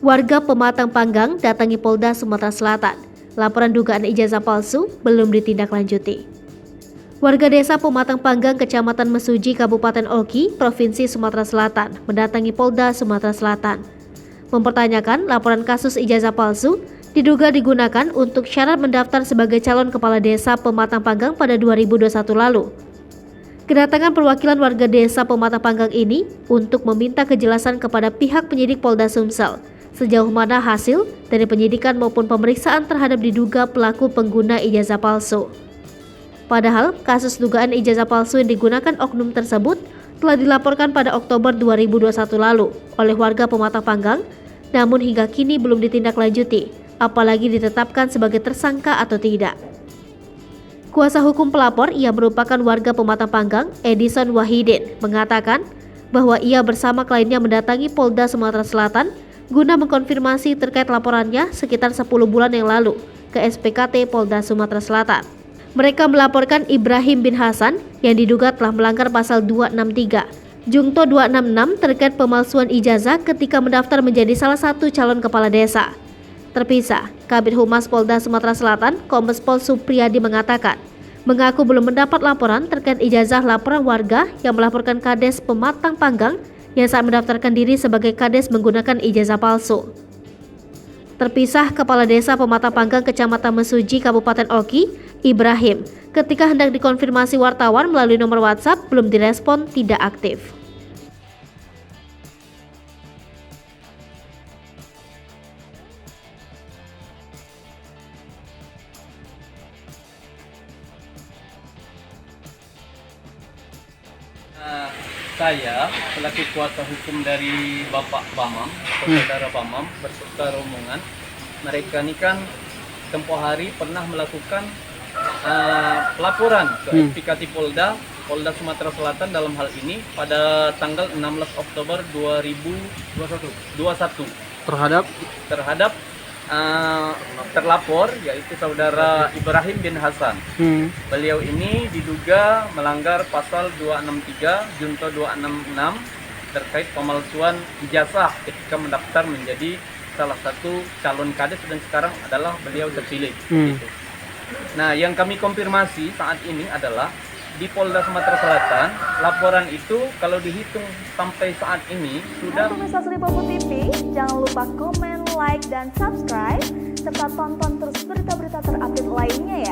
Warga Pematang Panggang datangi Polda Sumatera Selatan. Laporan dugaan ijazah palsu belum ditindaklanjuti. Warga desa Pematang Panggang, Kecamatan Mesuji, Kabupaten Oki, Provinsi Sumatera Selatan, mendatangi Polda Sumatera Selatan. Mempertanyakan laporan kasus ijazah palsu diduga digunakan untuk syarat mendaftar sebagai calon kepala desa Pematang Panggang pada 2021 lalu. Kedatangan perwakilan warga desa Pematang Panggang ini untuk meminta kejelasan kepada pihak penyidik Polda Sumsel sejauh mana hasil dari penyidikan maupun pemeriksaan terhadap diduga pelaku pengguna ijazah palsu. Padahal kasus dugaan ijazah palsu yang digunakan oknum tersebut telah dilaporkan pada Oktober 2021 lalu oleh warga Pematang Panggang, namun hingga kini belum ditindaklanjuti, apalagi ditetapkan sebagai tersangka atau tidak. Kuasa hukum pelapor, ia merupakan warga Pematang Panggang, Edison Wahidin, mengatakan bahwa ia bersama kliennya mendatangi Polda Sumatera Selatan guna mengkonfirmasi terkait laporannya sekitar 10 bulan yang lalu ke SPKT Polda Sumatera Selatan. Mereka melaporkan Ibrahim bin Hasan yang diduga telah melanggar pasal 263, Jungto 266 terkait pemalsuan ijazah ketika mendaftar menjadi salah satu calon kepala desa. Terpisah, Kabid Humas Polda Sumatera Selatan, Kombes Pol Supriyadi mengatakan, mengaku belum mendapat laporan terkait ijazah laporan warga yang melaporkan Kades Pematang Panggang yang saat mendaftarkan diri sebagai Kades menggunakan ijazah palsu. Terpisah, Kepala Desa Pematang Panggang, Kecamatan Mesuji, Kabupaten Oki, Ibrahim, ketika hendak dikonfirmasi wartawan melalui nomor WhatsApp belum direspon, tidak aktif. Saya selaku kuasa hukum dari Bapak Bamam, saudara Bamam, berserta rombongan, mereka ini kan tempoh hari pernah melakukan laporan ke SPKT Polda Sumatera Selatan dalam hal ini pada tanggal 16 Oktober 2021 terhadap terlapor, yaitu saudara Ibrahim bin Hasan. Beliau ini diduga melanggar pasal 263 Junto 266 terkait pemalsuan ijazah ketika mendaftar menjadi salah satu calon kades dan sekarang adalah beliau terpilih. Gitu. Nah, yang kami konfirmasi saat ini adalah di Polda Sumatera Selatan, laporan itu kalau dihitung sampai saat ini sudah. Untuk Pemirsa Seripopo TV, jangan lupa komen, like, dan subscribe, serta tonton terus berita-berita terupdate lainnya ya.